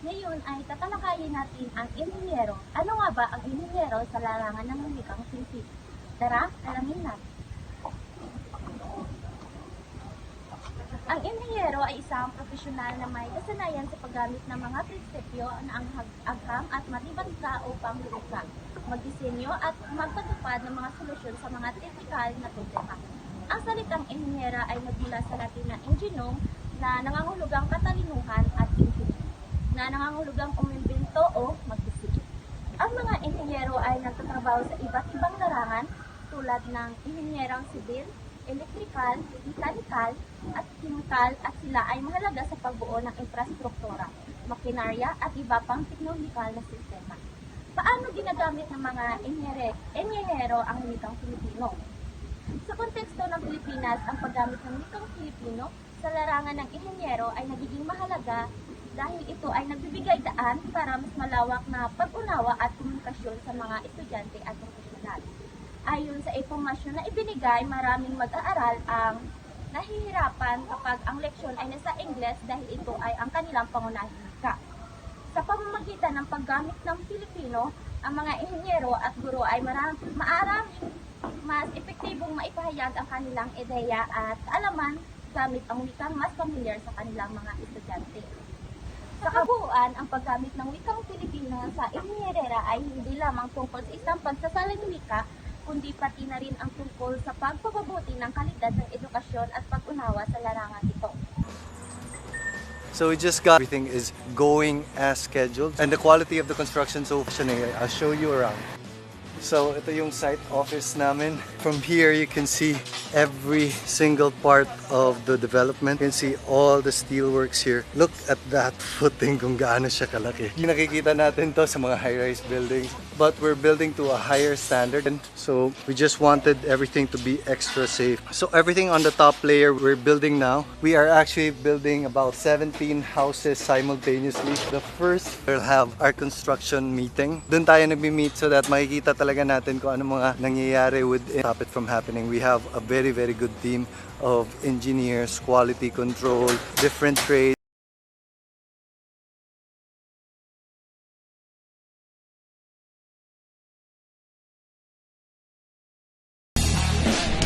Ngayon ay tatalakayin natin ang inhinyero. Ano nga ba ang inhinyero sa larangan ng wikang Filipino? Tara, alamin natin. Ang inhinyero ay isang profesional na may kasanayan sa paggamit ng mga prinsipyo na ang agham at matibang ka upang lumikha, magdisenyo at magpatupad ng mga solusyon sa mga teknikal na problema. Ang salitang inhinyera ay nagmula sa Latin na ingenium na nangangahulugang katalinuhan at ingenyo, na nangangahulugang umimbento o magdisenyo. Ang mga inhinyero ay nagtatrabaho sa iba't ibang larangan tulad ng inhinyerang sibil, elektrikal, mekanikal, at kimikal at sila ay mahalaga sa pagbuo ng infrastruktura, makinarya at iba pang teknolikal na sistema. Paano ginagamit ng mga inhinyero ang wikang Filipino? Sa konteksto ng Pilipinas, ang paggamit ng wikang Filipino sa larangan ng inhinyero ay nagiging mahalaga dahil ito ay nagbibigay daan para mas malawak na pag-unawa at komunikasyon sa mga estudyante at profesional. Ayon sa impormasyon na ibinigay, maraming mag-aaral ang nahihirapan kapag ang leksyon ay nasa Ingles dahil ito ay ang kanilang pangunahing wika. Sa pamamagitan ng paggamit ng Filipino, ang mga inhinyero at guro ay maaaring mas epektibong maipahayag ang kanilang ideya at kaalaman gamit ang wikang mas familiar sa kanilang mga estudyante. Sa kabuuan, ang paggamit ng wikang Filipino sa inhinyerera ay hindi lamang tungkol sa isang pagsasaling wika, kundi pati na rin ang tungkol sa pagpapabuti ng kalidad ng edukasyon at pag-unawa sa larangan ito. So we just got everything is going as scheduled and the quality of the construction so I'll show you around. So ito yung site office namin. From here you can see every single part of the development. You can see all the steelworks here. Look at that footing kung gaano siya kalaki. Hindi nakikita natin to sa mga high-rise buildings. But we're building to a higher standard. So we just wanted everything to be extra safe. So everything on the top layer we're building now. We are actually building about 17 houses simultaneously. The first, we'll have our construction meeting. Doon tayo nagmi-meet so that makikita talaga natin kung ano mga nangyayari with stop it from happening. We have a very good team of engineers, quality control, different trades.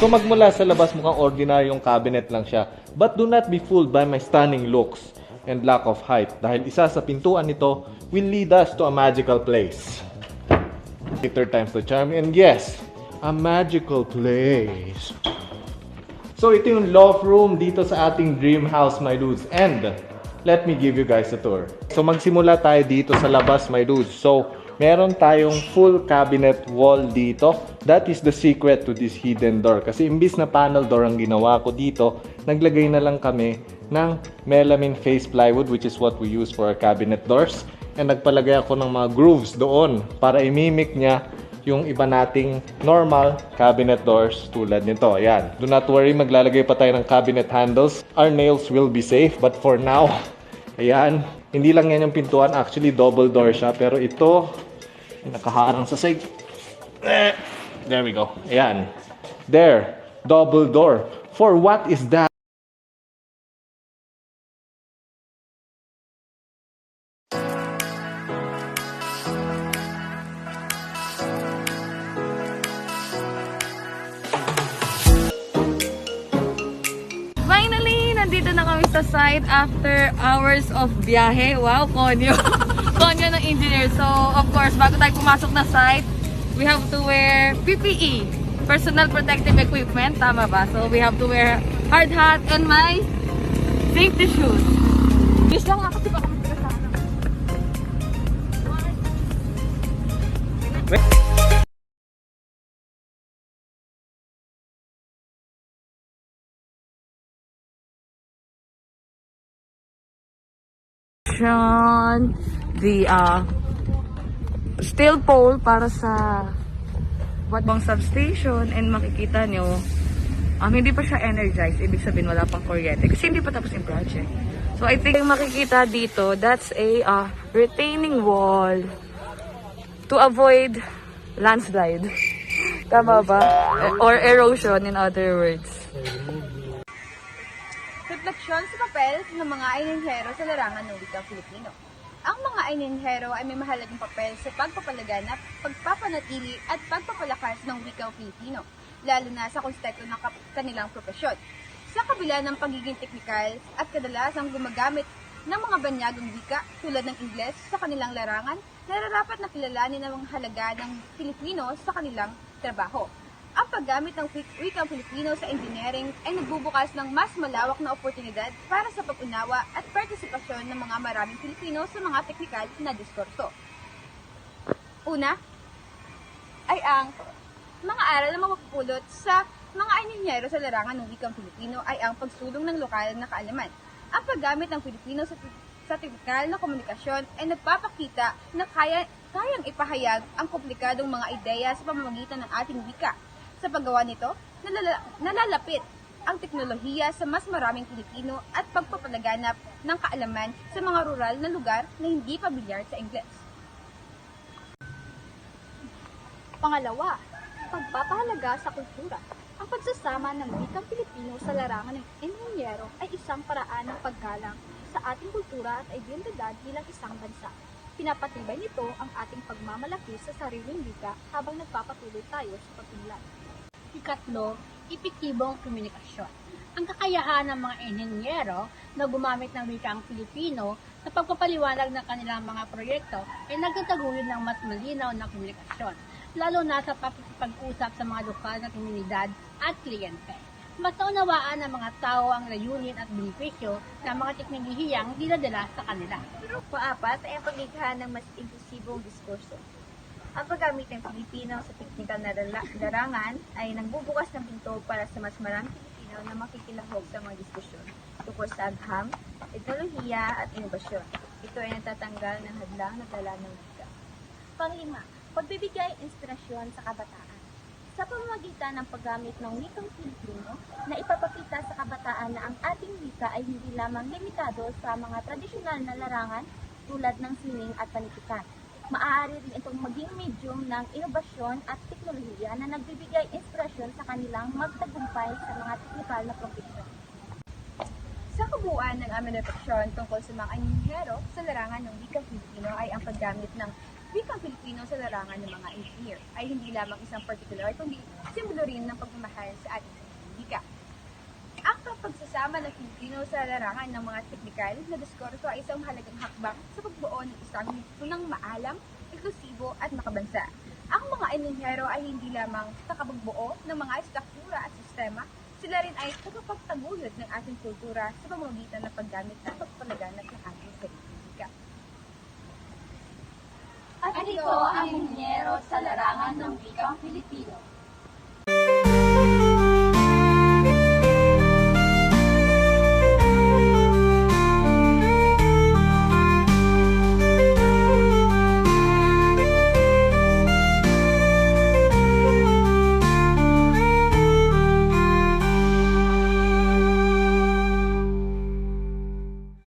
So magmula sa labas mukhang ordinaryong cabinet lang siya. But do not be fooled by my stunning looks and lack of height. Dahil isa sa pintuan nito will lead us to a magical place. Third time's the charm. And yes, a magical place. So ito yung loft room dito sa ating dream house, my dudes. And let me give you guys a tour. So magsimula tayo dito sa labas, my dudes. So meron tayong full cabinet wall dito. That is the secret to this hidden door. Kasi imbis na panel door ang ginawa ko dito, naglagay na lang kami ng melamine face plywood, which is what we use for our cabinet doors. And nagpalagay ako ng mga grooves doon para imimik niya yung iba nating normal cabinet doors tulad nito. Ayan. Do not worry, maglalagay pa tayo ng cabinet handles. Our nails will be safe. But for now, ayan. Hindi lang yan yung pintuan. Actually, double door siya. Pero ito, nakaharang sa side. There we go. Ayan. There. Double door. For what is that? Finally, nandito na kami sa site after hours of biyahe. Wow, konyo. Konyo ng engineer. So, of course, bago tayo pumasok na site, we have to wear PPE, personal protective equipment. Tama ba? So, we have to wear hard hat and my safety shoes. Yes lang nga kasi baka magkasama. The steel pole para sa Batbang substation, and makikita nyo hindi pa siya energized, ibig sabihin wala pang kuryente kasi hindi pa tapos yung project. So I think makikita dito, that's a retaining wall to avoid landslide. Tama ba? Or erosion in other words. Refleksyon sa papel ng mga inhinyero sa larangan ng wikang Filipino. Ang mga inhinihero ay may mahalagang papel sa pagpapalaganap, pagpapanatili at pagpapalakas ng wikang Filipino, lalo na sa konteksto ng kanilang propesyon. Sa kabila ng pagiging teknikal at kadalasang gumagamit ng mga banyagang wika tulad ng Ingles sa kanilang larangan, nararapat na kilalanin ang mga halaga ng Filipino sa kanilang trabaho. Ang paggamit ng wikang Filipino sa engineering ay nagbubukas ng mas malawak na oportunidad para sa pag-unawa at partisipasyon ng mga maraming Pilipino sa mga teknikal na diskurso. Una ay ang mga aral na mapupulot sa mga inhinyero sa larangan ng wikang Filipino ay ang pagsulong ng lokal na kaalaman. Ang paggamit ng Filipino sa teknikal na komunikasyon ay nagpapakita na kayang ipahayag ang komplikadong mga ideya sa pamamagitan ng ating wika. Sa paggawa nito, nalalapit ang teknolohiya sa mas maraming Pilipino at pagpapalaganap ng kaalaman sa mga rural na lugar na hindi pamilyar sa Ingles. Pangalawa, pagpapahalaga sa kultura. Ang pagsasama ng wikang Pilipino sa larangan ng inhinyero ay isang paraan ng paggalang sa ating kultura at identidad bilang isang bansa. Pinapatibay nito ang ating pagmamalaki sa sariling wika habang nagpapatuloy tayo sa pag-unlad. Ikatlo, epektibong komunikasyon. Ang kakayahan ng mga inhinyero na gumamit ng wikang Filipino sa pagpapaliwanag ng kanilang mga proyekto ay nagtataguyod ng mas malinaw na komunikasyon, lalo na sa pag-usap sa mga lokal na komunidad at kliyente. Mas naunawaan ng mga tao ang layunin at benepisyo ng mga teknolohiyang dinadala sa kanila. Pang-apat ay ang paglikha ng mas inklusibong diskurso. Ang paggamit ng Pilipino sa teknikal na larangan ay nagbubukas ng pinto para sa mas maraming Pilipino na makikilahok sa mga diskusyon tungkol sa agham, teknolohiya at inobasyon. Ito ay natatanggal ng hadlang na dala ng wika. Panglima, pagbibigay inspirasyon sa kabataan. Sa pamamagitan ng paggamit ng wikang Filipino, na ipapakita sa kabataan na ang ating wika ay hindi lamang limitado sa mga tradisyonal na larangan tulad ng sining at panitikan. Maaari rin itong maging medium ng inobasyon at teknolohiya na nagbibigay inspirasyon sa kanilang magtagumpay sa mga teknikal na profesyon. Sa kabuuan ng aming refleksyon tungkol sa mga inhinyero sa larangan ng wikang Filipino ay ang paggamit ng wikang Filipino sa larangan ng mga engineer ay hindi lamang isang particular kundi simbolo rin ng pagmamahal sa ating wika. Ang pagsasama ng Filipino sa larangan ng mga teknikal na diskurso ay isang mahalagang hakbang sa pagbuo ng isang tunang maalam, inklusibo at makabansa. Ang mga inhinyero ay hindi lamang takapagbuo ng mga struktura at sistema, sila rin ay tagapagtaguyod ng ating kultura sa pamamagitan ng paggamit at pagpalaganap ng ating sariling wika. At ito ang inhinyero sa larangan ng wikang Filipino.